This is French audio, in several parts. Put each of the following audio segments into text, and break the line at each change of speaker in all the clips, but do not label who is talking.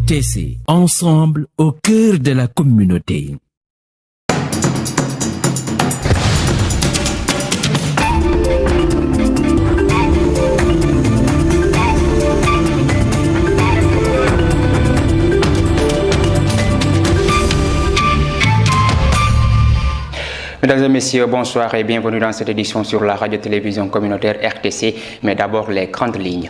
RTC, ensemble au cœur de la communauté.
Mesdames et messieurs, bonsoir et bienvenue dans cette édition sur la radio-télévision communautaire RTC, mais d'abord les grandes lignes.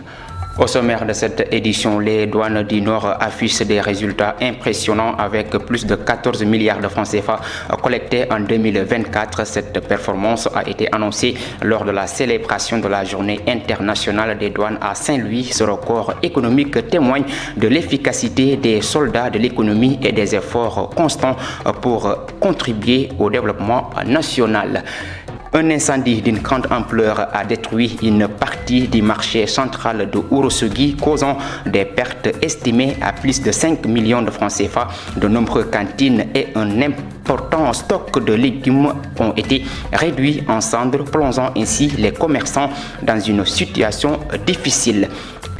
Au sommaire de cette édition, les douanes du Nord affichent des résultats impressionnants avec plus de 14 milliards de francs CFA collectés en 2024. Cette performance a été annoncée lors de la célébration de la journée internationale des douanes à Saint-Louis. Ce record économique témoigne de l'efficacité des soldats de l'économie et des efforts constants pour contribuer au développement national. Un incendie d'une grande ampleur a détruit une partie du marché central de Ourossogui, causant des pertes estimées à plus de 5 millions de francs CFA. De nombreuses cantines et un important stock de légumes ont été réduits en cendres, plongeant ainsi les commerçants dans une situation difficile.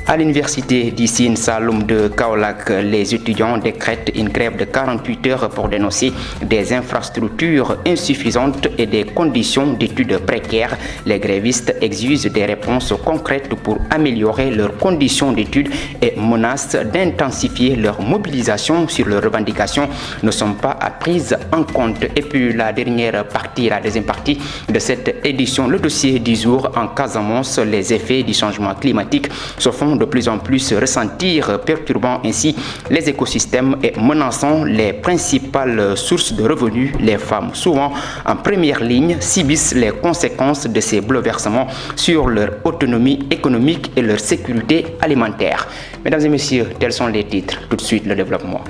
À l'université d'Issine Saloum de Kaolack, les étudiants décrètent une grève de 48 heures pour dénoncer des infrastructures insuffisantes et des conditions d'études précaires. Les grévistes exigent des réponses concrètes pour améliorer leurs conditions d'études et menacent d'intensifier leur mobilisation sur leurs revendications ne sont pas prises en compte. Et puis la deuxième partie de cette édition, le dossier du jour en Casamance, les effets du changement climatique se font de plus en plus ressentir, perturbant ainsi les écosystèmes et menaçant les principales sources de revenus. Les femmes, souvent en première ligne, subissent les conséquences de ces bouleversements sur leur autonomie économique et leur sécurité alimentaire. Mesdames et messieurs, tels sont les titres. Tout de suite, le développement.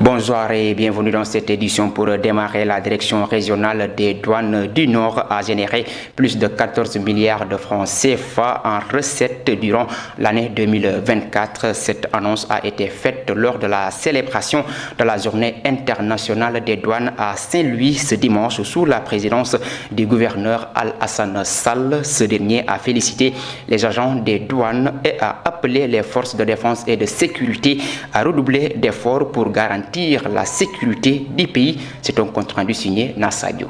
Bonjour et bienvenue dans cette édition. Pour démarrer, la direction régionale des douanes du Nord a généré plus de 14 milliards de francs CFA en recettes durant l'année 2024. Cette annonce a été faite lors de la célébration de la journée internationale des douanes à Saint-Louis ce dimanche sous la présidence du gouverneur Al-Hassan Sall. Ce dernier a félicité les agents des douanes et a appelé les forces de défense et de sécurité à redoubler d'efforts pour garantir la sécurité du pays. C'est un compte rendu signé Nassadio.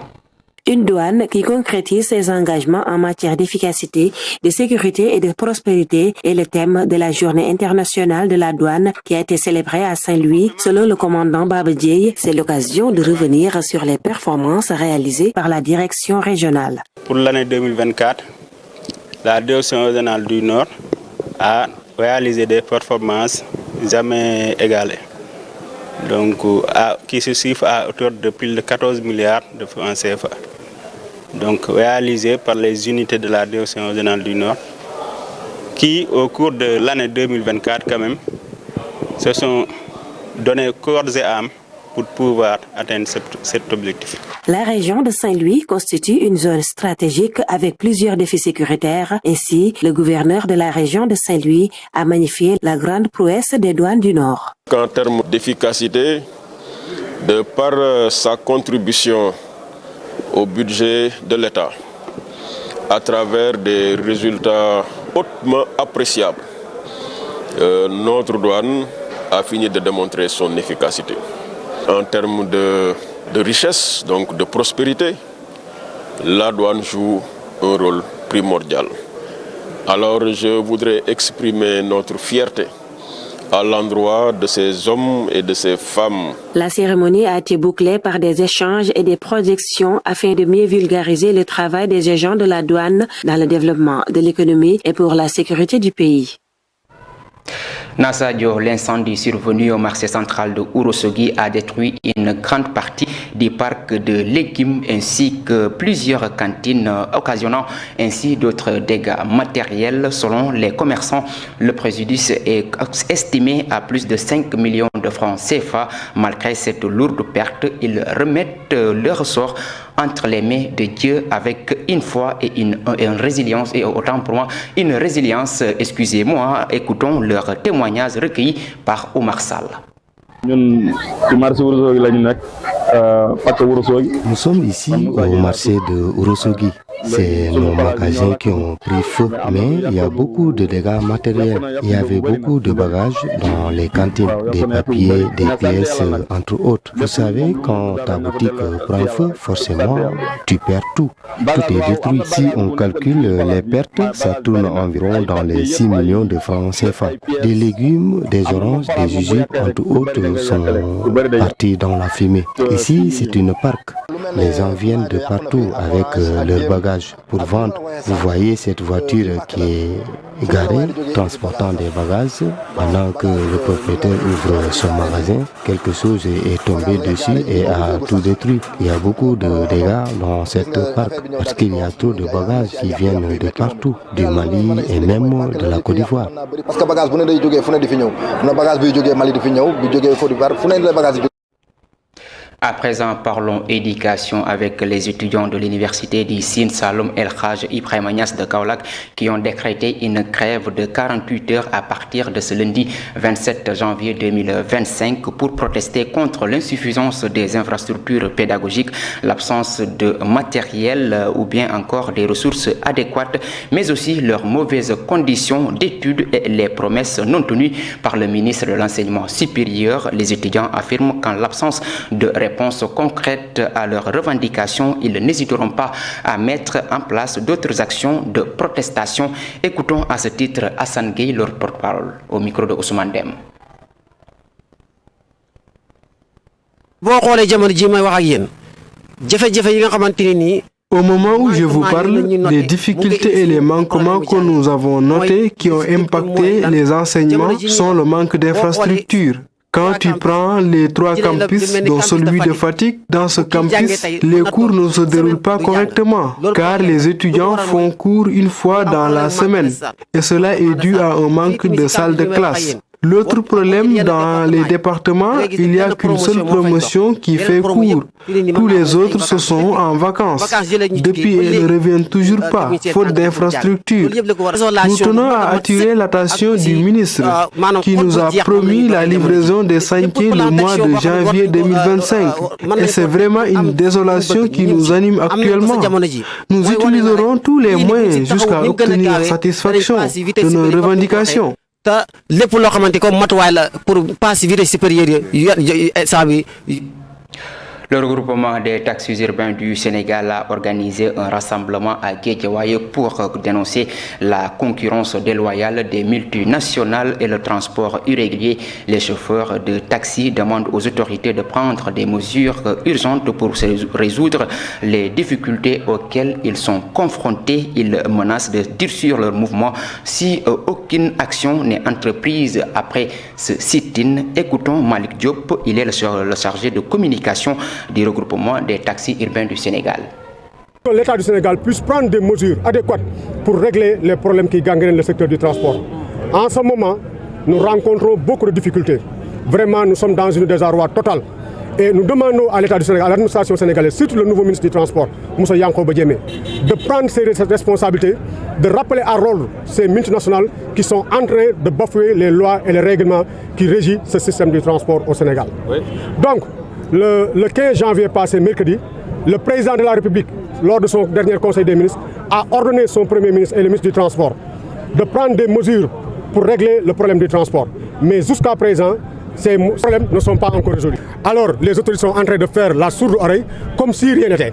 Une douane qui concrétise ses engagements en matière d'efficacité, de sécurité et de prospérité est le thème de la journée internationale de la douane qui a été célébrée à Saint-Louis. Selon le commandant Baba Dieye, c'est l'occasion de revenir sur les performances réalisées par la direction régionale.
Pour l'année 2024, la direction régionale du Nord a réalisé des performances jamais égalées. Donc, qui se chiffre à hauteur de plus de 14 milliards de francs CFA. Donc, réalisé par les unités de la direction régionale du Nord, qui, au cours de l'année 2024, quand même, se sont donnés corps et âme pour pouvoir atteindre cet objectif.
La région de Saint-Louis constitue une zone stratégique avec plusieurs défis sécuritaires. Ainsi, le gouverneur de la région de Saint-Louis a magnifié la grande prouesse des douanes du Nord.
En termes d'efficacité, de par sa contribution au budget de l'État, à travers des résultats hautement appréciables, notre douane a fini de démontrer son efficacité. En termes de richesse, donc de prospérité, la douane joue un rôle primordial. Alors je voudrais exprimer notre fierté à l'endroit de ces hommes et de ces femmes.
La cérémonie a été bouclée par des échanges et des projections afin de mieux vulgariser le travail des agents de la douane dans le développement de l'économie et pour la sécurité du pays.
Nassadio, l'incendie survenu au marché central de Ourossogui a détruit une grande partie du parc de légumes ainsi que plusieurs cantines, occasionnant ainsi d'autres dégâts matériels. Selon les commerçants, le préjudice est estimé à plus de 5 millions de francs CFA. Malgré cette lourde perte, ils remettent leur sort entre les mains de Dieu avec une foi et une résilience, et autant pour moi, une résilience, écoutons leur témoignage recueilli par Omar Sall.
Nous sommes ici au marché de Ourossogui. c'est nos magasins qui ont pris feu, mais il y a beaucoup de dégâts matériels. Il y avait beaucoup de bagages dans les cantines, des papiers, des pièces, entre autres. Vous savez, quand ta boutique prend feu, forcément, tu perds tout. Tout est détruit. Si on calcule les pertes, ça tourne environ dans les 6 millions de francs CFA. Des légumes, des oranges, des jujubes, entre autres, sont partis dans la fumée. Ici, c'est une parc. Les gens viennent de partout avec leurs bagages pour vendre. Vous voyez cette voiture qui est garée, transportant des bagages. Pendant que le propriétaire ouvre son magasin, quelque chose est tombé dessus et a tout détruit. Il y a beaucoup de dégâts dans cette parc parce qu'il y a trop de bagages qui viennent de partout, du Mali et même de la Côte d'Ivoire.
À présent, parlons éducation avec les étudiants de l'université du Sine Saloum El Hadj Ibrahima Niass de Kaolack qui ont décrété une grève de 48 heures à partir de ce lundi 27 janvier 2025 pour protester contre l'insuffisance des infrastructures pédagogiques, l'absence de matériel ou bien encore des ressources adéquates, mais aussi leurs mauvaises conditions d'études et les promesses non tenues par le ministre de l'Enseignement supérieur. Les étudiants affirment qu'en l'absence de réponse concrètes à leurs revendications, ils n'hésiteront pas à mettre en place d'autres actions de protestation. Écoutons à ce titre Hassan Gueye, leur porte-parole, au micro de Ousmane Dem.
Au moment où je vous parle, les difficultés et les manquements que nous avons notés qui ont impacté les enseignements sont le manque d'infrastructures. Quand tu prends les 3 campus, dont celui de Fatick, dans ce campus, les cours ne se déroulent pas correctement, car les étudiants font cours une fois dans la semaine, et cela est dû à un manque de salles de classe. L'autre problème, dans les départements, il n'y a qu'une seule promotion qui fait cours. Tous les autres se sont en vacances. Depuis, ils ne reviennent toujours pas, faute d'infrastructures. Nous tenons à attirer l'attention du ministre qui nous a promis la livraison des chantiers le mois de janvier 2025. Et c'est vraiment une désolation qui nous anime actuellement. Nous utiliserons tous les moyens jusqu'à obtenir satisfaction de nos revendications.
Le regroupement des taxis urbains du Sénégal a organisé un rassemblement à Guédiawaye pour dénoncer la concurrence déloyale des multinationales et le transport irrégulier. Les chauffeurs de taxi demandent aux autorités de prendre des mesures urgentes pour résoudre les difficultés auxquelles ils sont confrontés. Ils menacent de durcir leur mouvement si aucune action n'est entreprise après ce sit-in. Écoutons Malik Diop, il est le chargé de communication du regroupement des taxis urbains du Sénégal.
L'État du Sénégal puisse prendre des mesures adéquates pour régler les problèmes qui gangrènent le secteur du transport. En ce moment, nous rencontrons beaucoup de difficultés. Vraiment, nous sommes dans une désarroi totale. Et nous demandons à l'État du Sénégal, à l'administration sénégalaise, surtout le nouveau ministre du Transport, Moussa Yankoba Diémé, de prendre ses responsabilités, de rappeler à rôle ces multinationales qui sont en train de bafouer les lois et les règlements qui régissent ce système du transport au Sénégal. Oui. Donc, le 15 janvier passé, mercredi, le président de la République, lors de son dernier conseil des ministres, a ordonné son premier ministre et le ministre du Transport de prendre des mesures pour régler le problème du transport. Mais jusqu'à présent, ces problèmes ne sont pas encore résolus. Alors, les autorités sont en train de faire la sourde oreille comme si rien n'était.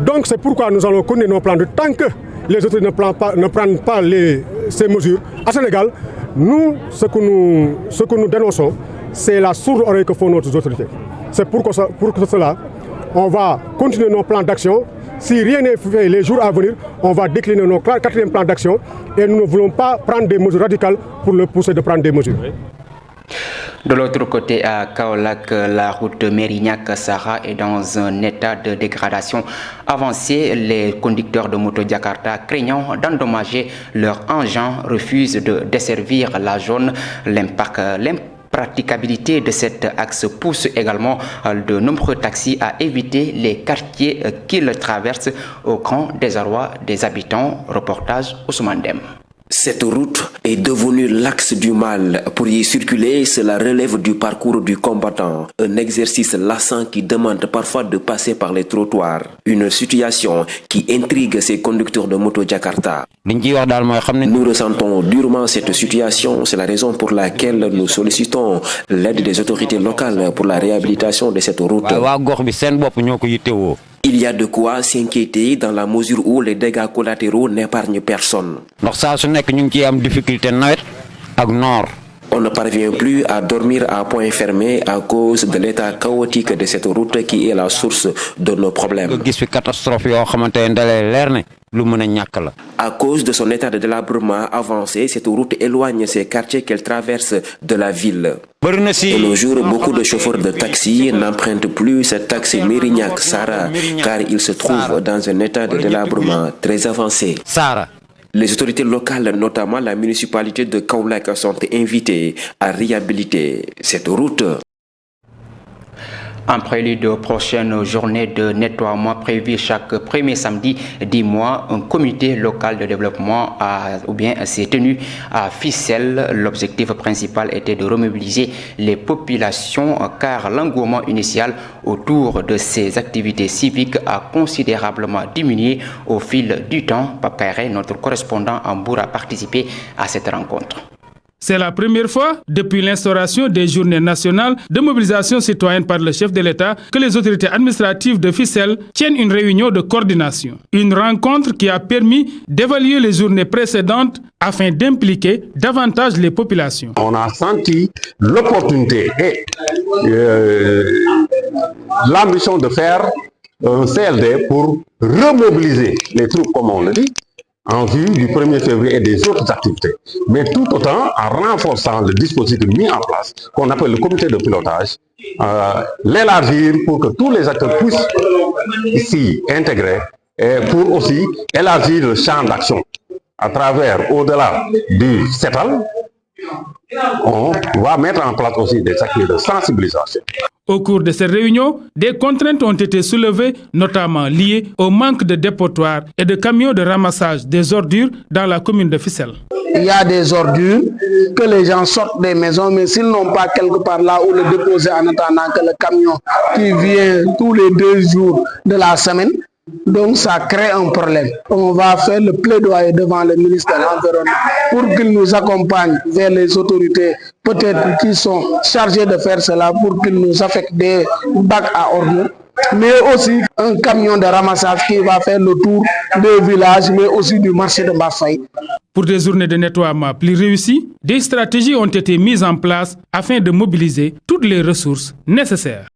Donc, c'est pourquoi nous allons connaître nos plans de tant que les autorités ne prennent pas ces mesures. À Sénégal, nous, ce que nous dénonçons, c'est la sourde oreille que font nos autorités. C'est pour cela, on va continuer nos plans d'action. Si rien n'est fait les jours à venir, on va décliner nos 4e plan d'action et nous ne voulons pas prendre des mesures radicales pour le pousser de prendre des mesures.
De l'autre côté, à Kaolack, la route Mérignac-Sahara est dans un état de dégradation avancée. Les conducteurs de moto Jakarta, craignant d'endommager leur engin, refusent de desservir la zone. L'impraticabilité de cet axe pousse également de nombreux taxis à éviter les quartiers qu'ils traversent au grand désarroi des habitants. Reportage Ousmane Dem.
Cette route est devenue l'axe du mal. Pour y circuler, cela relève du parcours du combattant. Un exercice lassant qui demande parfois de passer par les trottoirs. Une situation qui intrigue ces conducteurs de moto Jakarta. Nous ressentons durement cette situation. C'est la raison pour laquelle nous sollicitons l'aide des autorités locales pour la réhabilitation de cette route. Il y a de quoi s'inquiéter dans la mesure où les dégâts collatéraux n'épargnent personne. On ne parvient plus à dormir à point fermé à cause de l'état chaotique de cette route qui est la source de nos problèmes. À cause de son état de délabrement avancé, cette route éloigne ces quartiers qu'elle traverse de la ville. De nos jours, beaucoup de chauffeurs de taxi n'empruntent plus cette taxe Mérignac-Sara car ils se trouvent dans un état de délabrement très avancé. Les autorités locales, notamment la municipalité de Kaolack, sont invitées à réhabiliter cette route.
En prélude aux prochaines journées de nettoiement prévues chaque premier samedi du mois, un comité local de développement s'est tenu à Fissel. L'objectif principal était de remobiliser les populations car l'engouement initial autour de ces activités civiques a considérablement diminué au fil du temps. Pape Kairé, notre correspondant en Bourg, a participé à cette rencontre.
C'est la première fois depuis l'instauration des journées nationales de mobilisation citoyenne par le chef de l'État que les autorités administratives de Fissel tiennent une réunion de coordination. Une rencontre qui a permis d'évaluer les journées précédentes afin d'impliquer davantage les populations.
On a senti l'opportunité et l'ambition de faire un CLD pour remobiliser les troupes, comme on le dit, en vue du 1er février et des autres activités. Mais tout autant en renforçant le dispositif mis en place, qu'on appelle le comité de pilotage, l'élargir pour que tous les acteurs puissent s'y intégrer et pour aussi élargir le champ d'action. À travers, au-delà du CETAL, on va mettre en place aussi des activités de sensibilisation.
Au cours de cette réunion, des contraintes ont été soulevées, notamment liées au manque de dépotoirs et de camions de ramassage des ordures dans la commune de Fissel.
Il y a des ordures que les gens sortent des maisons, mais s'ils n'ont pas quelque part là où le déposer en attendant que le camion qui vient tous les 2 jours de la semaine, donc ça crée un problème. On va faire le plaidoyer devant le ministre de l'Environnement pour qu'il nous accompagne vers les autorités peut-être qui sont chargées de faire cela pour qu'ils nous affectent des bacs à ordures, mais aussi un camion de ramassage qui va faire le tour des villages, mais aussi du marché de Bafay.
Pour des journées de nettoiement plus réussies, des stratégies ont été mises en place afin de mobiliser toutes les ressources nécessaires.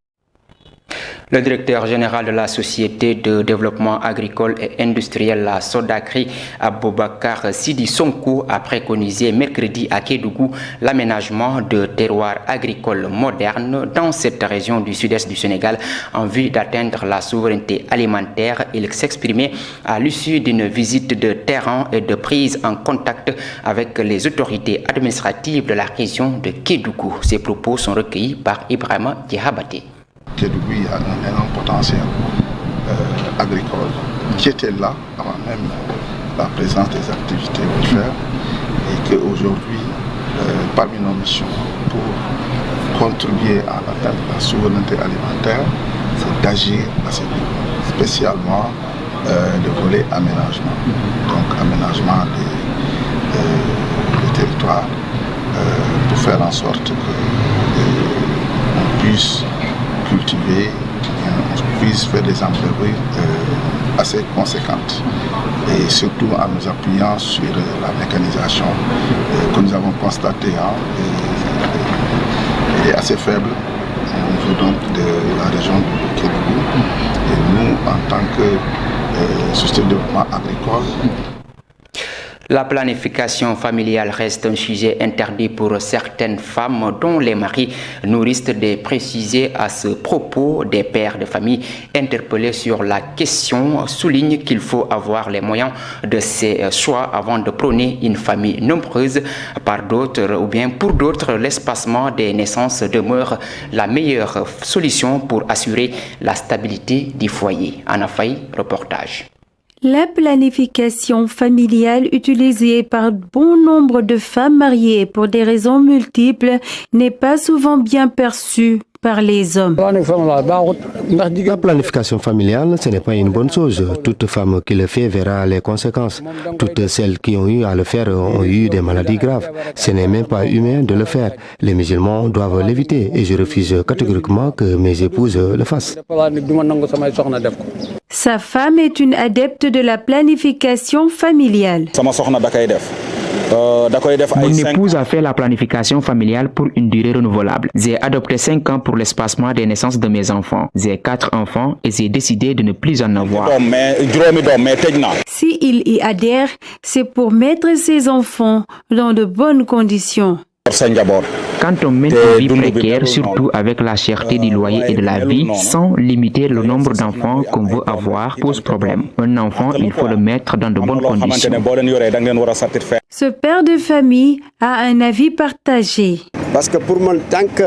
Le directeur général de la Société de développement agricole et industriel, la Sodagri, Aboubakar Sidi Sonko, a préconisé mercredi à Kédougou l'aménagement de terroirs agricoles modernes dans cette région du sud-est du Sénégal en vue d'atteindre la souveraineté alimentaire. Il s'exprimait à l'issue d'une visite de terrain et de prise en contact avec les autorités administratives de la région de Kédougou. Ces propos sont recueillis par Ibrahima Diabaté.
Kédougou a un énorme potentiel agricole qui était là avant même la présence des activités buffères et qu'aujourd'hui, parmi nos missions pour contribuer à l'atteinte de la souveraineté alimentaire, c'est d'agir à ce niveau, spécialement le volet aménagement. Donc aménagement des territoires pour faire en sorte qu'on puisse cultiver, on puisse faire des envergures assez conséquentes et surtout en nous appuyant sur la mécanisation que nous avons constatée est assez faible au niveau donc de la région du Kédougou et nous en tant que société de développement agricole.
La planification familiale reste un sujet interdit pour certaines femmes dont les maris nourrissent des précisés à ce propos. Des pères de famille interpellés sur la question soulignent qu'il faut avoir les moyens de ses choix avant de prôner une famille nombreuse. Par d'autres, ou bien pour d'autres, l'espacement des naissances demeure la meilleure solution pour assurer la stabilité du foyer. Anna Faye, reportage.
La planification familiale utilisée par bon nombre de femmes mariées pour des raisons multiples n'est pas souvent bien perçue par les hommes.
La planification familiale, ce n'est pas une bonne chose. Toute femme qui le fait verra les conséquences. Toutes celles qui ont eu à le faire ont eu des maladies graves. Ce n'est même pas humain de le faire. Les musulmans doivent l'éviter et je refuse catégoriquement que mes épouses le fassent.
Sa femme est une adepte de la planification familiale.
Mon épouse a fait la planification familiale pour une durée renouvelable. J'ai adopté 5 ans pour l'espacement des naissances de mes enfants. J'ai 4 enfants et j'ai décidé de ne plus en avoir.
S'il y adhère, c'est pour mettre ses enfants dans de bonnes conditions.
Quand on mène une vie précaire, surtout avec la cherté du loyer et de la vie, sans limiter le nombre d'enfants qu'on veut avoir, pose problème. Un enfant, il faut le mettre dans de bonnes conditions.
Ce père de famille a un avis partagé.
Parce que pour moi, tant que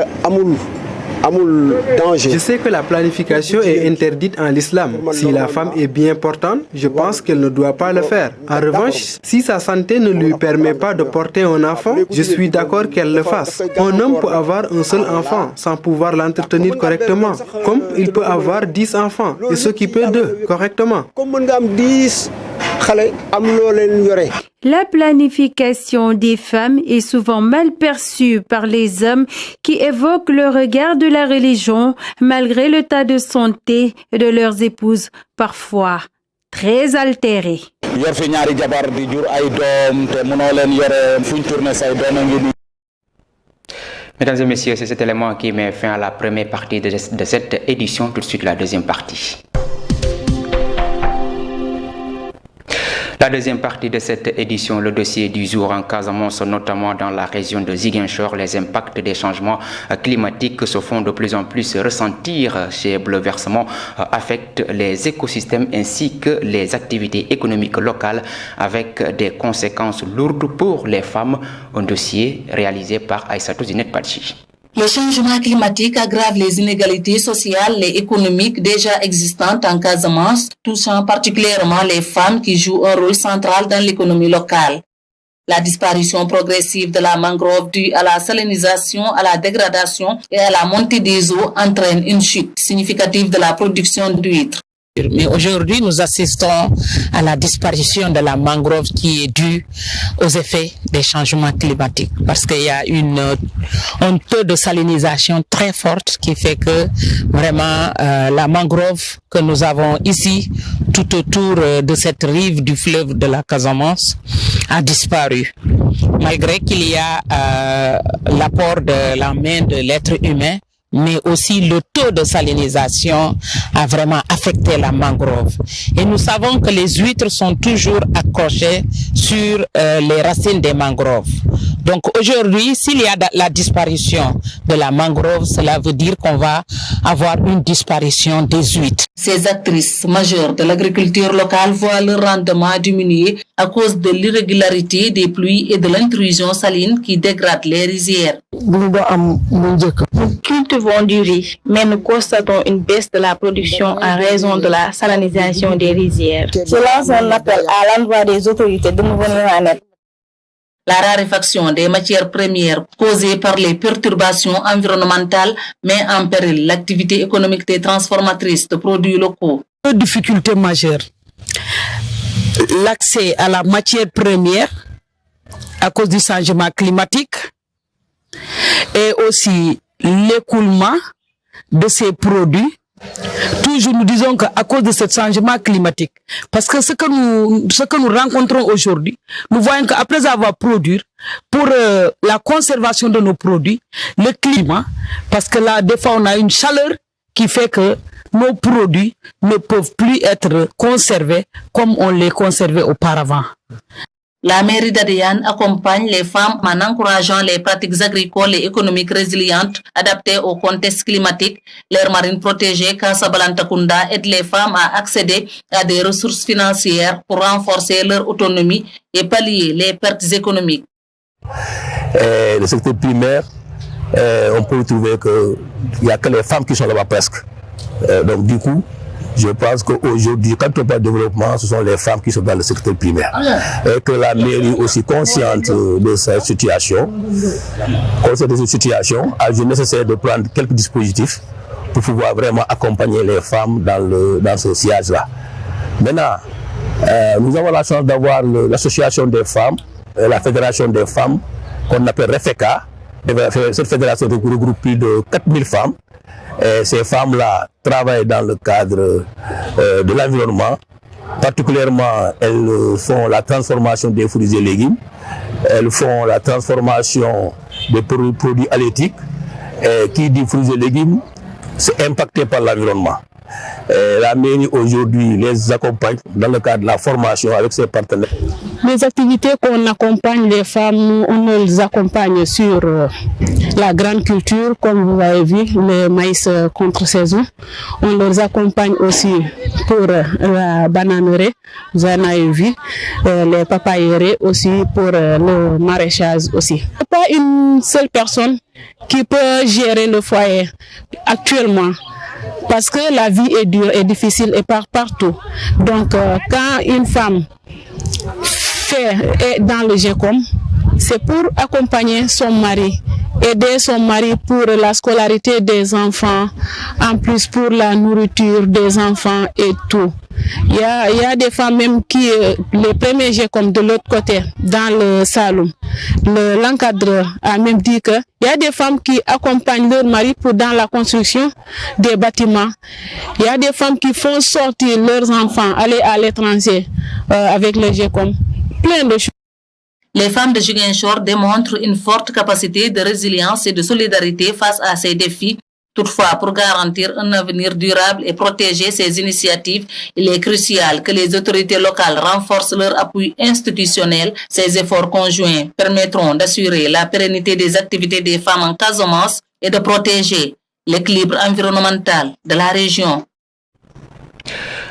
je sais que la planification est interdite en l'islam. Si la femme est bien portante, je pense qu'elle ne doit pas le faire. En revanche, si sa santé ne lui permet pas de porter un enfant, je suis d'accord qu'elle le fasse. Un homme peut avoir un seul enfant sans pouvoir l'entretenir correctement, comme il peut avoir 10 enfants et s'occuper d'eux correctement.
La planification des femmes est souvent mal perçue par les hommes qui évoquent le regard de la religion malgré l'état de santé de leurs épouses, parfois très altérées.
Mesdames et messieurs, c'est cet élément qui met fin à la première partie de cette édition. Tout de suite, la deuxième partie. La deuxième partie de cette édition, le dossier du jour en Casamance, notamment dans la région de Ziguinchor, les impacts des changements climatiques se font de plus en plus ressentir. Ces bouleversements affectent les écosystèmes ainsi que les activités économiques locales avec des conséquences lourdes pour les femmes. Un dossier réalisé par Aïssatou Zinette Padji.
Le changement climatique aggrave les inégalités sociales et économiques déjà existantes en Casamance, touchant particulièrement les femmes qui jouent un rôle central dans l'économie locale. La disparition progressive de la mangrove due à la salinisation, à la dégradation et à la montée des eaux entraîne une chute significative de la production d'huîtres.
Mais aujourd'hui, nous assistons à la disparition de la mangrove qui est due aux effets des changements climatiques. Parce qu'il y a un taux de salinisation très fort qui fait que vraiment la mangrove que nous avons ici, tout autour de cette rive du fleuve de la Casamance, a disparu. Malgré qu'il y a l'apport de la main de l'être humain, mais aussi le taux de salinisation a vraiment affecté la mangrove. Et nous savons que les huîtres sont toujours accrochées sur les racines des mangroves. Donc aujourd'hui, s'il y a la disparition de la mangrove, cela veut dire qu'on va avoir une disparition des huîtres.
Ces actrices majeures de l'agriculture locale voient leur rendement diminuer à cause de l'irrégularité des pluies et de l'intrusion saline qui dégrade les rizières.
Nous cultivons du riz, mais nous constatons une baisse de la production en raison de la salinisation des rizières. Je lance un appel à l'endroit des autorités de nous venir en aide.
La raréfaction des matières premières causée par les perturbations environnementales met en péril l'activité économique des transformatrices de produits locaux.
Deux difficultés majeures. L'accès à la matière première à cause du changement climatique et aussi l'écoulement de ces produits. Toujours nous disons qu'à cause de ce changement climatique, parce que ce que nous rencontrons aujourd'hui, nous voyons qu'après avoir produit, pour la conservation de nos produits, le climat, parce que là, des fois, on a une chaleur qui fait que nos produits ne peuvent plus être conservés comme on les conservait auparavant.
La mairie d'Adéane accompagne les femmes en encourageant les pratiques agricoles et économiques résilientes adaptées au contexte climatique. L'aire marine protégée Casablanca-Kunda aide les femmes à accéder à des ressources financières pour renforcer leur autonomie et pallier les pertes économiques.
Le secteur primaire, on peut trouver qu'il n'y a que les femmes qui sont là-bas presque. Donc du coup, Je pense qu'aujourd'hui, quand on parle de développement, ce sont les femmes qui sont dans le secteur primaire. Et que la mairie aussi consciente de cette situation, a jugé nécessaire de prendre quelques dispositifs pour pouvoir vraiment accompagner les femmes dans ce sillage-là. Maintenant, nous avons la chance d'avoir l'association des femmes, la fédération des femmes, qu'on appelle REFECA. Cette fédération regroupe plus de 4000 femmes. Et ces femmes-là travaillent dans le cadre de l'environnement. Particulièrement, elles font la transformation des fruits et légumes. Elles font la transformation des produits halieutiques. Et qui dit fruits et légumes, c'est impacté par l'environnement. La mairie aujourd'hui les accompagne dans le cadre de la formation avec ses partenaires.
Les activités qu'on accompagne les femmes, on les accompagne sur la grande culture, comme vous avez vu, le maïs contre-saison. On les accompagne aussi pour la bananerie, vous en avez vu, les papayeries aussi pour le maraîchage aussi. Il n'y a pas une seule personne qui peut gérer le foyer actuellement. Parce que la vie est dure et difficile et partout. Donc, quand une femme est dans le GECOM, c'est pour accompagner son mari, aider son mari pour la scolarité des enfants, en plus pour la nourriture des enfants et tout. Il y a des femmes même qui, les premiers GECOM de l'autre côté, dans le salon, l'encadreur a même dit qu'il y a des femmes qui accompagnent leur mari dans la construction des bâtiments. Il y a des femmes qui font sortir leurs enfants, aller à l'étranger avec le GECOM. Plein de choses.
Les femmes de Ziguinchor démontrent une forte capacité de résilience et de solidarité face à ces défis. Toutefois, pour garantir un avenir durable et protéger ces initiatives, il est crucial que les autorités locales renforcent leur appui institutionnel. Ces efforts conjoints permettront d'assurer la pérennité des activités des femmes en Casamance et de protéger l'équilibre environnemental de la région.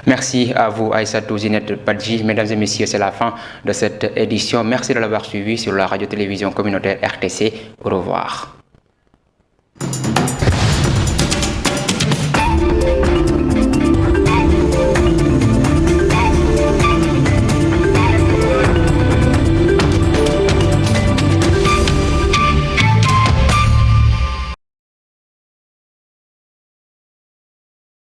Merci à vous, Aïssatou Zinette Badji. Mesdames et messieurs, c'est la fin de cette édition. Merci de l'avoir suivi sur la radio-télévision communautaire RTC. Au revoir.